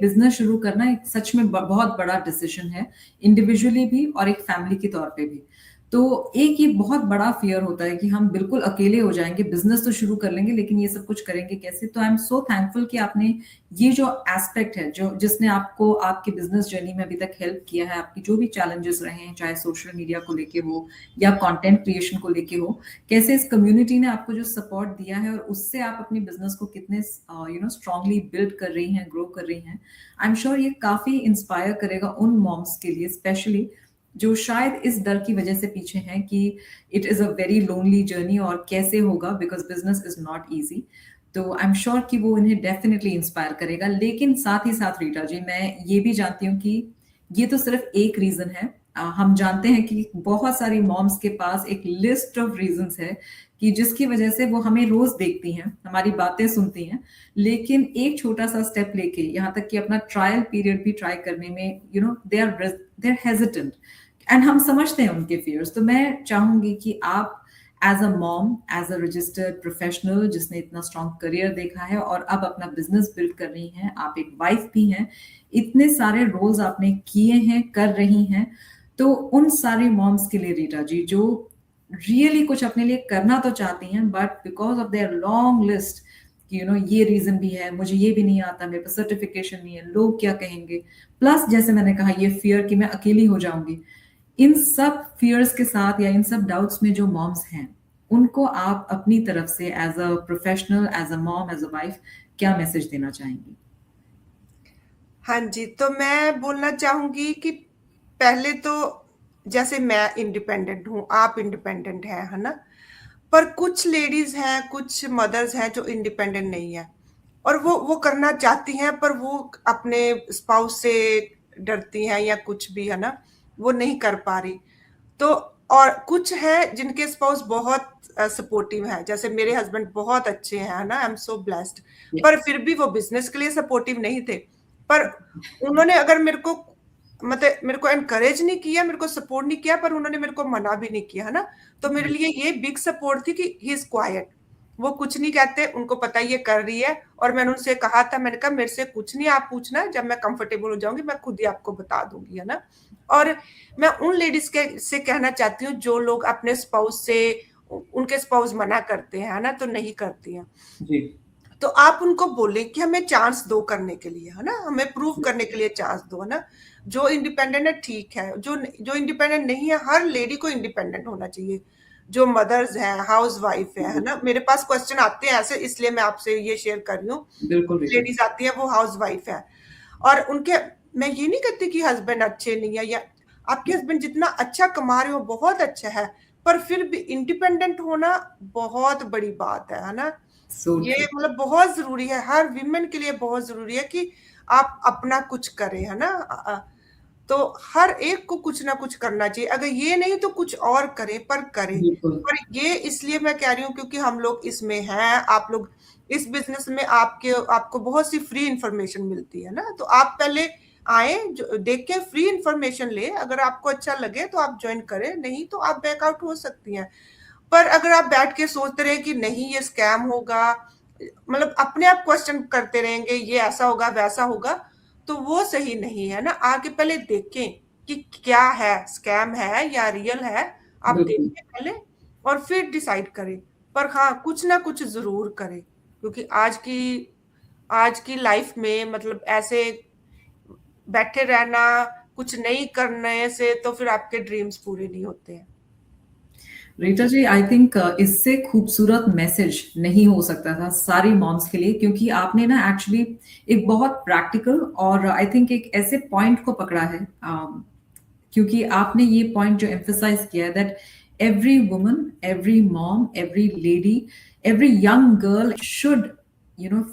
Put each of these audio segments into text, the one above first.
Business शुरू करना एक सच में बहुत बड़ा डिसीजन है, इंडिविजुअली भी और एक फैमिली के तौर पे भी। तो एक ये बहुत बड़ा फियर होता है कि हम बिल्कुल अकेले हो जाएंगे, बिजनेस तो शुरू कर लेंगे लेकिन ये सब कुछ करेंगे कैसे। तो आई एम सो थैंकफुल कि आपने ये जो एस्पेक्ट है जो जिसने आपको आपकी बिजनेस जर्नी में अभी तक हेल्प किया है, आपकी जो भी चैलेंजेस रहे हैं, चाहे सोशल मीडिया को लेके हो या कंटेंट क्रिएशन को लेके हो, कैसे इस कम्युनिटी ने आपको जो सपोर्ट दिया है और उससे आप अपनी बिजनेस को कितने स्ट्रांगली बिल्ड कर रही हैं, ग्रो कर रही हैं। आई एम श्योर ये काफी इंस्पायर करेगा उन मॉम्स के लिए स्पेशली जो शायद इस डर की वजह से पीछे हैं कि it is a very lonely journey और कैसे होगा, because business is not easy. तो आई एम श्योर कि वो इन्हें डेफिनेटली इंस्पायर करेगा। लेकिन साथ ही साथ रीटा जी, मैं ये भी जानती हूँ कि ये तो सिर्फ एक रीजन है। हम जानते हैं कि बहुत सारी मॉम्स के पास एक लिस्ट ऑफ रीजंस है कि जिसकी वजह से वो हमें रोज देखती हैं, हमारी बातें सुनती हैं, लेकिन एक छोटा सा स्टेप लेके यहाँ तक कि अपना ट्रायल पीरियड भी ट्राई करने में दे आर हेजिटेंट एंड हम समझते हैं उनके फियर्स। तो मैं चाहूंगी कि आप as a mom, as a registered professional जिसने इतना स्ट्रॉन्ग करियर देखा है और अब अपना बिजनेस बिल्ड कर रही हैं, आप एक वाइफ भी हैं, इतने सारे रोल्स आपने किए हैं, कर रही हैं, तो उन सारी मॉम्स के लिए रीटा जी जो रियली कुछ अपने लिए करना तो चाहती हैं but because of their long list कि ये रीजन भी है, मुझे ये भी नहीं आता, मेरे पास सर्टिफिकेशन नहीं है, लोग क्या कहेंगे, प्लस जैसे मैंने कहा ये फियर कि मैं अकेली हो जाऊंगी, इन सब फियर्स के साथ या इन सब डाउट्स में जो मॉम्स हैं उनको आप अपनी तरफ से as a professional, as a mom, as a wife क्या मैसेज देना चाहेंगी? हाँ जी, तो मैं बोलना चाहूंगी कि पहले तो जैसे मैं इंडिपेंडेंट हूँ, आप इंडिपेंडेंट है ना। पर कुछ लेडीज हैं, कुछ मदर्स हैं जो इंडिपेंडेंट नहीं है, और वो करना चाहती हैं पर वो अपने स्पाउस से डरती हैं या कुछ भी, है ना, वो नहीं कर पा रही। तो और कुछ है जिनके स्पाउस बहुत सपोर्टिव है, जैसे मेरे हस्बैंड बहुत अच्छे हैं, है ना, आई एम सो ब्लेस्ड। पर फिर भी वो बिजनेस के लिए सपोर्टिव नहीं थे। पर उन्होंने अगर मेरे को एनकरेज नहीं किया, मेरे को सपोर्ट नहीं किया, पर उन्होंने मेरे को मना भी नहीं किया, है ना। तो मेरे लिए ये बिग सपोर्ट थी कि ही इज क्वाइट, वो कुछ नहीं कहते, उनको पता ये कर रही है। और मैंने उनसे कहा था, मैंने कहा मेरे से कुछ नहीं आप पूछना, जब मैं कंफर्टेबल हो जाऊंगी मैं खुद ही आपको बता दूंगी, है ना। और मैं उन लेडीज के से कहना चाहती हूँ जो लोग अपने स्पाउस से, उनके स्पाउस मना करते हैं, है ना, तो नहीं करती हैं, जी। तो आप उनको बोलें कि हमें चांस दो करने के लिए, है ना, हमें प्रूव करने के लिए चांस दो, है ना। जो इंडिपेंडेंट है ठीक है, जो जो इंडिपेंडेंट नहीं है, हर लेडी को इंडिपेंडेंट होना चाहिए। जो मदर्स हैं, हाउस वाइफ है ना, मेरे पास क्वेश्चन आते हैं ऐसे, इसलिए मैं आपसे ये शेयर कर रही हूँ। बिल्कुल रीटा। लेडीज आती है वो हाउस वाइफ है, और उनके, मैं ये नहीं कहती कि हस्बैंड अच्छे नहीं है, या आपके हस्बैंड जितना अच्छा कमा रहे हो बहुत अच्छा है, पर फिर भी इंडिपेंडेंट होना बहुत बड़ी बात है ना। सो ये ट्रू। मतलब बहुत जरूरी है, हर विमेन के लिए बहुत जरूरी है कि आप अपना कुछ करें, है ना। तो हर एक को कुछ ना कुछ करना चाहिए, अगर ये नहीं तो कुछ और करें, पर करें। बिल्कुल। और ये इसलिए मैं कह रही हूँ क्योंकि हम लोग इसमें हैं, आप लोग इस बिजनेस में, आपको बहुत सी फ्री इंफॉर्मेशन मिलती है ना, तो आप पहले आए, देख के फ्री इंफॉर्मेशन ले, अगर आपको अच्छा लगे तो आप ज्वाइन करें, नहीं तो आप बैकआउट हो सकती हैं। पर अगर आप बैठ के सोचते रहे कि नहीं ये स्कैम होगा, मतलब अपने आप क्वेश्चन करते रहेंगे, ये ऐसा होगा वैसा होगा, तो वो सही नहीं है ना। आके पहले देखें कि क्या है, स्कैम है या रियल है, आप बिल्कुल। देखें पहले, और फिर डिसाइड करें। पर हाँ, कुछ ना कुछ जरूर करें, क्योंकि आज की लाइफ में मतलब ऐसे बैठे रहना, कुछ नहीं करने से तो फिर आपके ड्रीम्स पूरे नहीं होते हैं। रीटा जी, आई थिंक इससे खूबसूरत मैसेज नहीं हो सकता था सारी मॉम्स के लिए, क्योंकि आपने ना एक्चुअली एक बहुत प्रैक्टिकल और आई थिंक एक ऐसे पॉइंट को पकड़ा है, क्योंकि आपने ये पॉइंट जो एम्फेसाइज किया है that every woman, every mom, every lady, every young girl should you know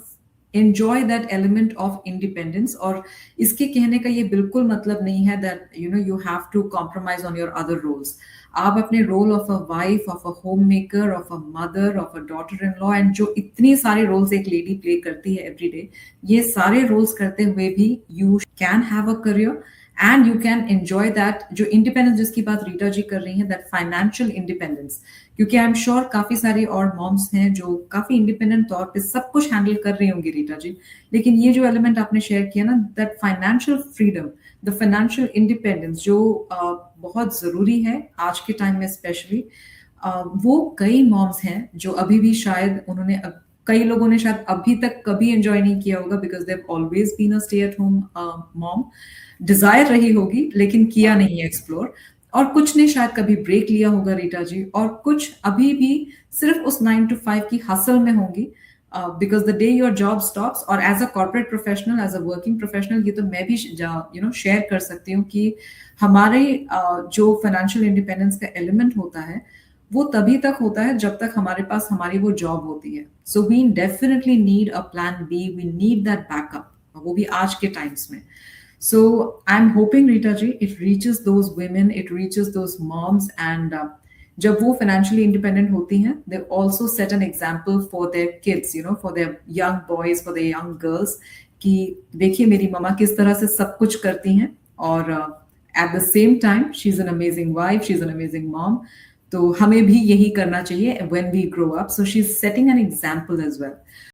enjoy that element of independence। और इसके कहने का ये बिल्कुल मतलब नहीं है that you have to compromise on your other roles। आप अपने role of a wife, of a homemaker, of a mother, of a daughter in law, and जो इतनी सारे रोल्स एक लेडी प्ले करती है एवरी डे, ये सारे रोल्स करते हुए भी you can have a career and you can enjoy that जो इंडिपेंडेंस जिसकी बात रीटा जी कर रही हैं, दैट फाइनेंशियल इंडिपेंडेंस। क्योंकि आई एम श्योर काफी सारी और मॉम्स हैं जो काफी इंडिपेंडेंट तौर पे सब कुछ हैंडल कर रही होंगी रीटा जी, लेकिन ये जो एलिमेंट आपने शेयर किया ना, that financial freedom, the financial independence जो बहुत जरूरी है आज के टाइम में स्पेशली, वो कई मॉम्स हैं जो अभी भी शायद कई लोगों ने शायद अभी तक कभी एंजॉय नहीं किया होगा, because they've always been a stay at home mom, desire रही होगी लेकिन किया नहीं है एक्सप्लोर, और कुछ ने शायद कभी ब्रेक लिया होगा रीटा जी, और कुछ अभी भी सिर्फ उस 9 to 5 की हसल में होंगी, because the day your job stops. और as a corporate professional, as a working professional, ये तो मैं भी शेयर कर सकती हूँ कि हमारे जो फाइनेंशियल इंडिपेंडेंस का एलिमेंट होता है वो तभी तक होता है जब तक हमारे पास हमारी वो जॉब होती है। So we definitely need a plan B, we need that backup, वो भी आज के टाइम्स में। So I'm hoping, Rita ji, it reaches those women, it reaches those moms, and जब वो financially independent होती हैं, they also set an example for their kids, for their young boys, for their young girls, कि देखिए मेरी मम्मा किस तरह से सब कुछ करती हैं, और at the same time she's an amazing wife, she's an amazing mom, तो हमें भी यही करना चाहिए when we grow up. So she's setting an example as well.